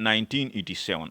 1987।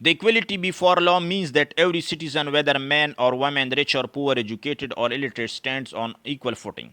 The equality before law means that every citizen, whether man or woman, rich or poor, educated or illiterate, stands on equal footing.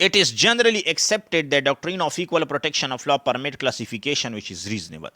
It is generally accepted that doctrine of equal protection of law permit classification which is reasonable.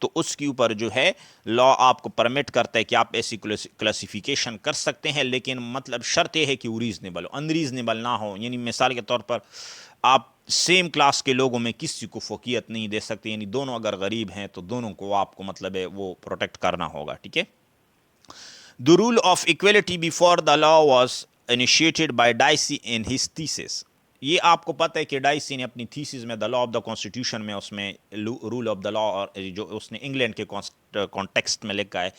تو اس کے اوپر جو ہے لا آپ کو permit کرتا ہے کہ آپ ایسی کلاسیفیکیشن کر سکتے ہیں، لیکن مطلب شرط یہ ہے کہ وہ ریزنیبل ہو، انریزنیبل نہ ہو. یعنی مثال کے طور پر آپ سیم کلاس کے لوگوں میں کسی کو فوقیت نہیں دے سکتے، یعنی دونوں اگر غریب ہیں تو دونوں کو آپ کو مطلب ہے وہ پروٹیکٹ کرنا ہوگا. ٹھیک ہے. The rule of equality before the law was initiated by Dicey in his thesis. یہ آپ کو پتہ ہے کہ ڈائسی نے اپنی تھیسس میں دا لا آف دا کانسٹیٹیوشن میں اس میں رول آف دا لا اور جو اس نے انگلینڈ کے کانٹیکسٹ میں لکھا ہے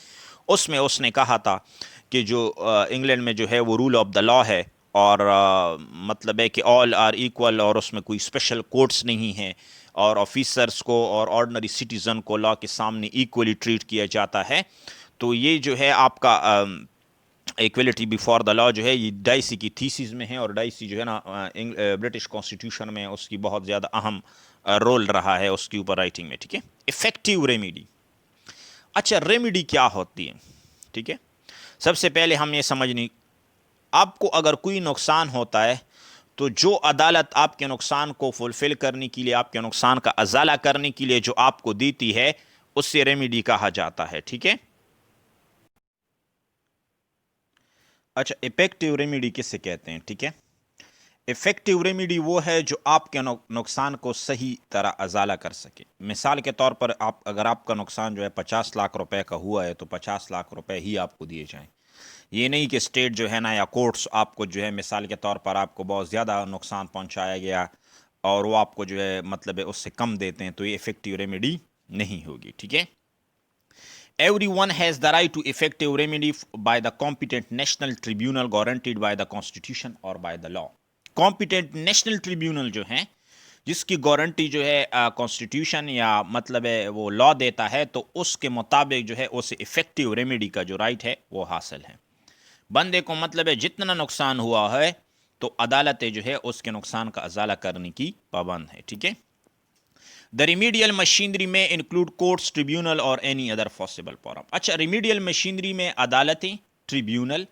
اس میں اس نے کہا تھا کہ جو انگلینڈ میں جو ہے وہ رول آف دا لا ہے اور مطلب ہے کہ آل آر ایکول اور اس میں کوئی اسپیشل کورٹس نہیں ہیں اور آفیسرس کو اور آرڈنری سٹیزن کو لا کے سامنے ایکولی ٹریٹ کیا جاتا ہے. تو یہ جو ہے آپ کا ایکویلٹی بیفور دا لا جو ہے یہ ڈائسی کی تھیسز میں ہے، اور ڈائسی جو ہے نا برٹش کانسٹیٹیوشن میں اس کی بہت زیادہ اہم رول رہا ہے اس کے اوپر رائٹنگ میں. ٹھیک ہے. Effective remedy. اچھا ریمیڈی کیا ہوتی ہے؟ ٹھیک ہے. سب سے پہلے ہم یہ سمجھنی، آپ کو اگر کوئی نقصان ہوتا ہے تو جو عدالت آپ کے نقصان کو فلفل کرنے کے لیے، آپ کے نقصان کا ازالہ کرنے کے لیے جو آپ کو دیتی ہے اس سے ریمیڈی کہا جاتا ہے. ٹھیک ہے. اچھا افیکٹیو ریمیڈی کس سے کہتے ہیں؟ ٹھیک ہے. افیکٹیو ریمیڈی وہ ہے جو آپ کے نقصان کو صحیح طرح ازالہ کر سکے. مثال کے طور پر اگر آپ کا نقصان جو ہے 50 لاکھ روپے کا ہوا ہے تو 50 لاکھ روپے ہی آپ کو دیے جائیں. یہ نہیں کہ اسٹیٹ جو ہے نا یا کورٹس آپ کو جو ہے مثال کے طور پر آپ کو بہت زیادہ نقصان پہنچایا گیا اور وہ آپ کو جو ہے مطلب ہے اس سے کم دیتے ہیں، تو یہ افیکٹیو ریمیڈی نہیں ہوگی. ٹھیک ہے. Everyone has the right to effective remedy by the competent national tribunal guaranteed by the constitution or by the law. Competent national tribunal جو ہیں جس کی گارنٹی جو ہے کانسٹیٹیوشن یا مطلب ہے وہ لا دیتا ہے، تو اس کے مطابق جو ہے اسے افیکٹیو ریمیڈی کا جو رائٹ ہے وہ حاصل ہے. بندے کو مطلب ہے جتنا نقصان ہوا ہے تو عدالتیں جو ہے اس کے نقصان کا ازالہ کرنے کی پابند ہے. ٹھیک ہے. The remedial machinery may include courts, tribunal or any other possible forum. اچھا ریمیڈیل مشینری میں عدالتیں، ٹریبیونل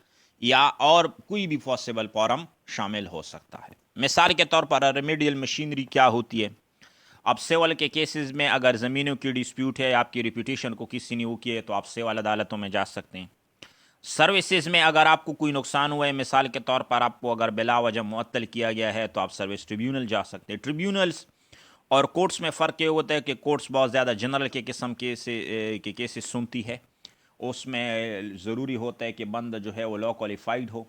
یا اور کوئی بھی پاسبل فورم شامل ہو سکتا ہے. مثال کے طور پر ریمیڈیل مشینری کیا ہوتی ہے؟ اب سیول کے کیسز میں اگر زمینوں کی ڈسپیوٹ ہے، آپ کی ریپوٹیشن کو کسی نے وہ کیا ہے تو آپ سیول عدالتوں میں جا سکتے ہیں. سروسز میں اگر آپ کو کوئی نقصان ہوا ہے، مثال کے طور پر آپ کو اگر بلا وجہ معطل کیا گیا ہے تو آپ سروس ٹریبیونل جا سکتے ہیں. ٹریبیونلز اور کورٹس میں فرق یہ ہوتا ہے کہ کورٹس بہت زیادہ جنرل کے قسم کے کیسز سنتی ہے، اس میں ضروری ہوتا ہے کہ بندہ جو ہے وہ لا کوالیفائڈ ہو،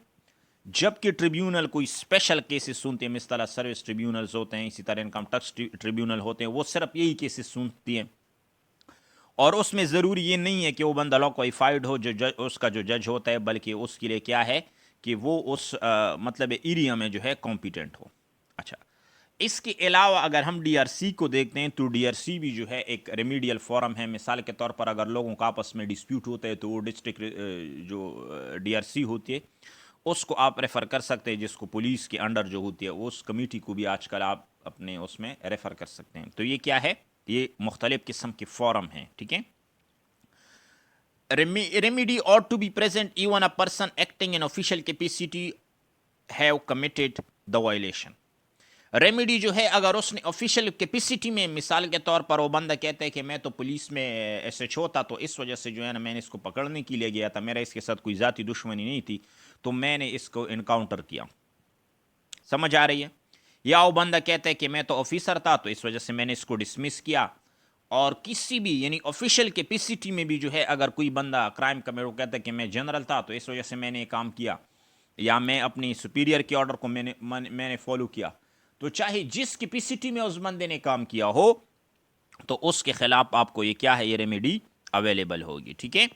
جبکہ ٹریبیونل کوئی اسپیشل کیسز سنتے ہیں، مثلا سروس ٹریبیونلز ہوتے ہیں، اسی طرح انکم ٹیکس ٹریبیونل ہوتے ہیں، وہ صرف یہی کیسز سنتی ہیں اور اس میں ضروری یہ نہیں ہے کہ وہ بندہ لا کوالیفائڈ ہو جو اس کا جو جج ہوتا ہے، بلکہ اس کے لیے کیا ہے کہ وہ اس مطلب ایریا میں جو ہے کمپیٹنٹ ہو. اچھا اس کے علاوہ اگر ہم ڈی آر سی کو دیکھتے ہیں تو ڈی آر سی بھی جو ہے ایک ریمیڈیل فورم ہے. مثال کے طور پر اگر لوگوں کا آپس میں ڈسپیوٹ ہوتا ہے تو وہ ڈسٹرکٹ جو ڈی آر سی ہوتی ہے اس کو آپ ریفر کر سکتے ہیں، جس کو پولیس کے انڈر جو ہوتی ہے اس کمیٹی کو بھی آج کل آپ اپنے اس میں ریفر کر سکتے ہیں. تو یہ کیا ہے؟ یہ مختلف قسم کے فورم ہیں. ٹھیک ہے. Remedy ought to be present even a person acting in official capacity have committed the violation. Remedy جو ہے اگر اس نے آفیشیل کیپیسٹی میں، مثال کے طور پر وہ بندہ کہتا ہے کہ میں تو پولیس میں ایس ایچ او تھا تو اس وجہ سے جو ہے نا میں نے اس کو پکڑنے کے لیے گیا تھا، میرا اس کے ساتھ کوئی ذاتی دشمنی نہیں تھی تو میں نے اس کو انکاؤنٹر کیا. سمجھ آ رہی ہے؟ یا وہ بندہ کہتا ہے کہ میں تو آفیسر تھا تو اس وجہ سے میں نے اس کو ڈسمس کیا. اور کسی بھی یعنی آفیشیل کیپیسٹی میں بھی جو ہے اگر کوئی بندہ کرائم کمیٹ وہ کہتا ہے کہ میں جنرل تھا تو اس وجہ سے میں نے کام کیا، یا میں اپنی سپیریئر کے آرڈر کو میں نے فالو کیا، تو چاہے جس کیپیسٹی میں اس بندے نے کام کیا ہو تو اس کے خلاف آپ کو یہ کیا ہے، یہ ریمیڈی اویلیبل ہوگی. ٹھیک ہے.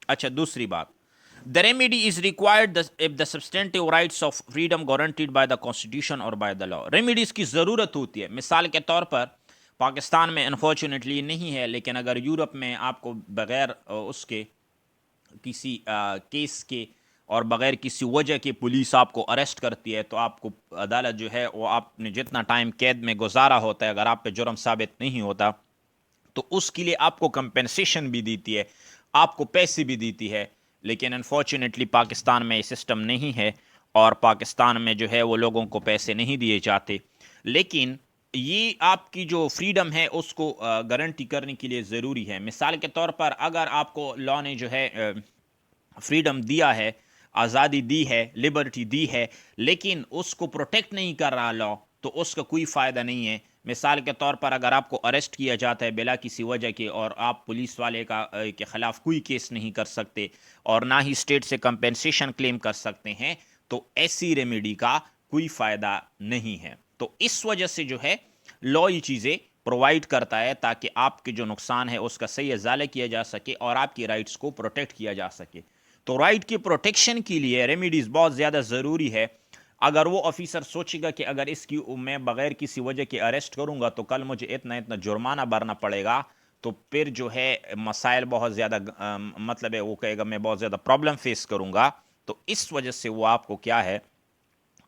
اچھا دوسری بات، the remedy is required if the substantive rights of freedom guaranteed by the constitution or by the law. Remedies کی ضرورت ہوتی ہے. مثال کے طور پر پاکستان میں انفارچونیٹلی نہیں ہے، لیکن اگر یورپ میں آپ کو بغیر اس کے کسی کیس کے اور بغیر کسی وجہ کے پولیس آپ کو اریسٹ کرتی ہے تو آپ کو عدالت جو ہے وہ آپ نے جتنا ٹائم قید میں گزارا ہوتا ہے اگر آپ پہ جرم ثابت نہیں ہوتا تو اس کے لیے آپ کو کمپنسیشن بھی دیتی ہے، آپ کو پیسے بھی دیتی ہے. لیکن انفارچونیٹلی پاکستان میں یہ سسٹم نہیں ہے اور پاکستان میں جو ہے وہ لوگوں کو پیسے نہیں دیے جاتے. لیکن یہ آپ کی جو فریڈم ہے اس کو گارنٹی کرنے کے لیے ضروری ہے. مثال کے طور پر اگر آپ کو لا نے جو ہے فریڈم دیا ہے، آزادی دی ہے، لبرٹی دی ہے، لیکن اس کو پروٹیکٹ نہیں کر رہا لا، تو اس کا کوئی فائدہ نہیں ہے. مثال کے طور پر اگر آپ کو اریسٹ کیا جاتا ہے بلا کسی وجہ کے، اور آپ پولیس والے کے خلاف کوئی کیس نہیں کر سکتے اور نہ ہی اسٹیٹ سے کمپنسیشن کلیم کر سکتے ہیں، تو ایسی ریمیڈی کا کوئی فائدہ نہیں ہے. تو اس وجہ سے جو ہے لا یہ چیزیں پرووائڈ کرتا ہے تاکہ آپ کے جو نقصان ہے اس کا صحیح ازالہ کیا جا سکے اور آپ کی رائٹس کو پروٹیکٹ کیا جا سکے. تو رائٹ کی پروٹیکشن کے لیے ریمیڈیز بہت زیادہ ضروری ہے. اگر وہ آفیسر سوچے گا کہ اگر اس کی میں بغیر کسی وجہ کے اریسٹ کروں گا تو کل مجھے اتنا اتنا جرمانہ بھرنا پڑے گا، تو پھر جو ہے مسائل بہت زیادہ مطلب ہے وہ کہے گا میں بہت زیادہ پرابلم فیس کروں گا. تو اس وجہ سے وہ آپ کو کیا ہے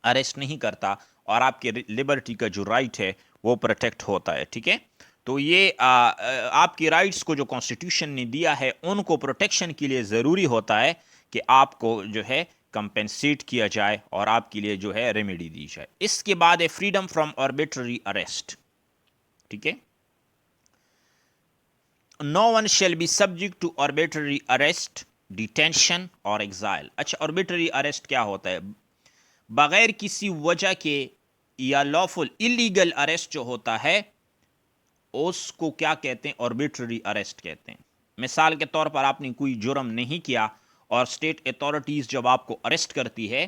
اریسٹ نہیں کرتا اور آپ کے لبرٹی کا جو رائٹ ہے وہ پروٹیکٹ ہوتا ہے. ٹھیک ہے، تو یہ آپ کی رائٹس کو جو کانسٹیٹیوشن نے دیا ہے ان کو پروٹیکشن کے لیے ضروری ہوتا ہے کہ آپ کو جو ہے کمپنسیٹ کیا جائے اور آپ کے لیے جو ہے ریمیڈی دی جائے. اس کے بعد ہے فریڈم فرام آربیٹری اریسٹ. ٹھیک ہے، no one shall be subject to arbitrary arrest, detention اور ایگزائل. اچھا، آربیٹری اریسٹ کیا ہوتا ہے؟ بغیر کسی وجہ کے یا لافل الیگل اریسٹ جو ہوتا ہے اس کو کیا کہتے ہیں؟ آربیٹری اریسٹ کہتے ہیں. مثال کے طور پر آپ نے کوئی جرم نہیں کیا اور اسٹیٹ اتھارٹیز جب آپ کو اریسٹ کرتی ہے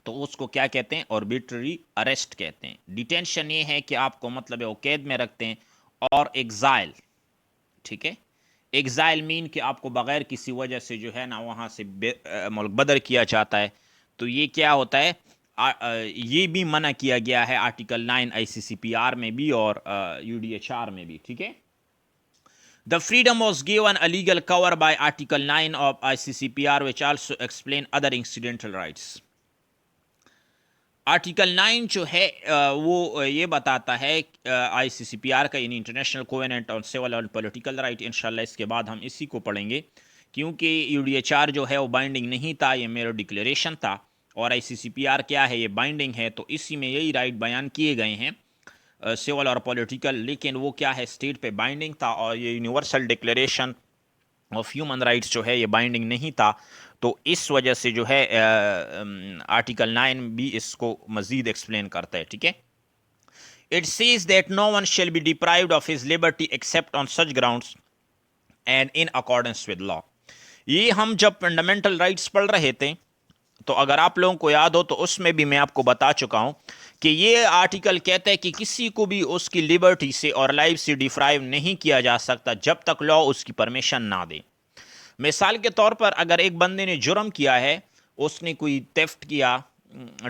تو اس کو کیا کہتے ہیں؟ آربیٹری اریسٹ کہتے ہیں. ڈیٹینشن یہ ہے کہ آپ کو مطلب ہے وہ قید میں رکھتے ہیں. اور ایگزائل، ٹھیک ہے، ایگزائل مین کہ آپ کو بغیر کسی وجہ سے جو ہے نا وہاں سے ملک بدر کیا جاتا ہے. تو یہ کیا ہوتا ہے؟ یہ بھی منع کیا گیا ہے آرٹیکل 9 آئی سی سی پی آر میں بھی اور یو ڈی ایچ آر میں بھی. ٹھیک ہے، The freedom was given a legal cover by Article 9 of ICCPR, which also explain other incidental rights. Article 9 جو ہے وہ یہ بتاتا ہے آئی سی سی پی آر کا، یعنی international covenant on civil and political right. انشاءاللہ اس کے بعد ہم اسی کو پڑھیں گے کیونکہ یو ڈی ایچ آر جو ہے وہ بائنڈنگ نہیں تھا، یہ میرا ڈکلیریشن تھا. اور آئی سی سی پی آر کیا ہے؟ یہ بائنڈنگ ہے. تو اسی میں یہی رائٹ بیان کیے گئے ہیں سول اور پولیٹیکل، لیکن وہ کیا ہے؟ اسٹیٹ پہ بائنڈنگ تھا. اور یہ universal declaration of human rights جو ہے یہ بائنڈنگ نہیں تھا. تو اس وجہ سے جو ہے آرٹیکل 9 بھی اس کو مزید ایکسپلین کرتا ہے. ٹھیک ہے، It says that no one shall be deprived of his liberty except on such grounds and in accordance with law. یہ ہم جب فنڈامنٹل رائٹس پڑھ رہے تھے تو اگر آپ لوگوں کو یاد ہو تو اس میں بھی میں آپ کو بتا چکا ہوں کہ یہ آرٹیکل کہتا ہے کہ کسی کو بھی اس کی لبرٹی سے اور لائف سے ڈیپرائیو نہیں کیا جا سکتا جب تک لا اس کی پرمیشن نہ دے. مثال کے طور پر اگر ایک بندے نے جرم کیا ہے، اس نے کوئی تیفٹ کیا،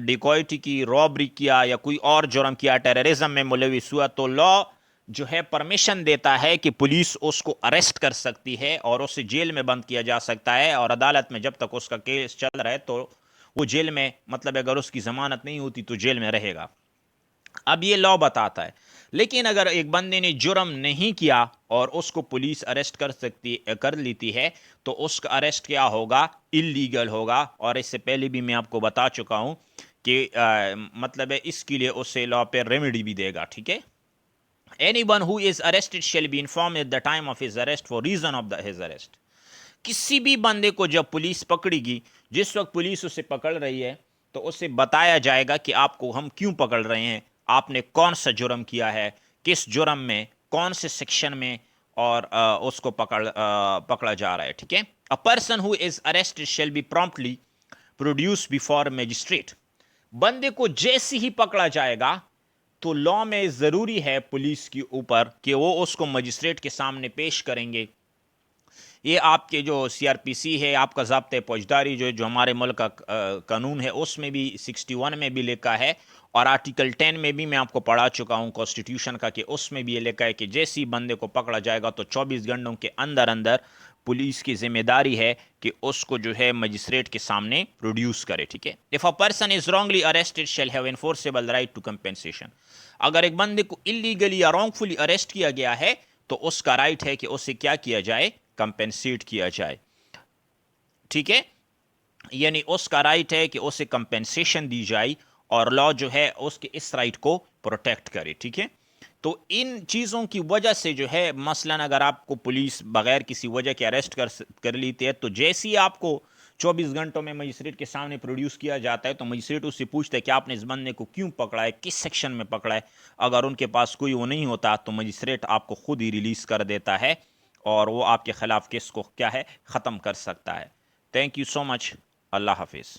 ڈیکوائٹی کی، رابری کیا یا کوئی اور جرم کیا، ٹیررزم میں ملوث ہوا، تو لا جو ہے پرمیشن دیتا ہے کہ پولیس اس کو اریسٹ کر سکتی ہے اور اسے جیل میں بند کیا جا سکتا ہے. اور عدالت میں جب تک اس کا کیس چل رہا ہے تو وہ جیل میں، مطلب اگر اس کی ضمانت نہیں ہوتی تو جیل میں رہے گا. اب یہ لا بتاتا ہے. لیکن اگر ایک بندے نے جرم نہیں کیا اور اس کو پولیس اریسٹ کر لیتی ہے تو اس کا اریسٹ کیا ہوگا؟ اللیگل ہوگا. اور اس سے پہلے بھی میں آپ کو بتا چکا ہوں کہ مطلب ہے اس کے لیے اسے لا پہ ریمیڈی بھی دے گا. ٹھیک ہے، Anyone who is arrested shall be informed at the time of his arrest for reason of his arrest. کسی بھی بندے کو جب پولیس پکڑے گی، جس وقت پولیس اسے پکڑ رہی ہے تو اسے بتایا جائے گا کہ آپ کو ہم کیوں پکڑ رہے ہیں، آپ نے کون سا جرم کیا ہے، کس جرم میں، کون سے سیکشن میں، اور اس کو پکڑا جا رہا ہے. ٹھیک ہے، A person who is arrested shall be promptly produced before magistrate. بندے کو جیسے ہی پکڑا جائے گا تو لا میں ضروری ہے پولیس کے اوپر کہ وہ اس کو مجسٹریٹ کے سامنے پیش کریں گے. یہ آپ کے جو سی آر پی سی ہے، آپ کا ضابطۂ فوجداری جو ہمارے ملک کا قانون ہے، اس میں بھی 61 میں بھی لکھا ہے اور آرٹیکل 10 میں بھی میں آپ کو پڑھا چکا ہوں کانسٹیٹیوشن کا، کہ اس میں بھی یہ لکھا ہے کہ جیسی بندے کو پکڑا جائے گا تو 24 گھنٹوں کے اندر اندر پولیس کی ذمہ داری ہے کہ اس کو جو ہے مجسٹریٹ کے سامنے پروڈیوس کرے. ٹھیک ہے، If a person is wrongly arrested shall have enforceable right to compensation. اگر ایک بندے کو اللیگلی یا رانگ فلی اریسٹ کیا گیا ہے تو اس کا رائٹ ہے کہ اسے کیا کیا جائے؟ کمپنسیٹ کیا جائے. ٹھیک ہے، یعنی اس کا رائٹ ہے کہ اسے کمپنسیشن دی جائے اور لا جو ہے اس کے اس رائٹ کو پروٹیکٹ کرے. ٹھیک ہے, تو ان چیزوں کی وجہ سے جو ہے مثلاً اگر آپ کو پولیس بغیر کسی وجہ کے اریسٹ کر لیتی ہے, تو جیسے ہی آپ کو 24 گھنٹوں میں مجسٹریٹ کے سامنے پروڈیوس کیا جاتا ہے تو مجسٹریٹ اس سے پوچھتا ہے کہ آپ نے اس بندے کو کیوں پکڑا ہے, کس سیکشن میں پکڑا ہے. اگر ان کے پاس کوئی وہ نہیں ہوتا تو مجسٹریٹ آپ کو خود ہی ریلیز کر دیتا ہے اور وہ آپ کے خلاف کیس کو کیا ہے ختم کر سکتا ہے. تھینک یو سو مچ. اللہ حافظ.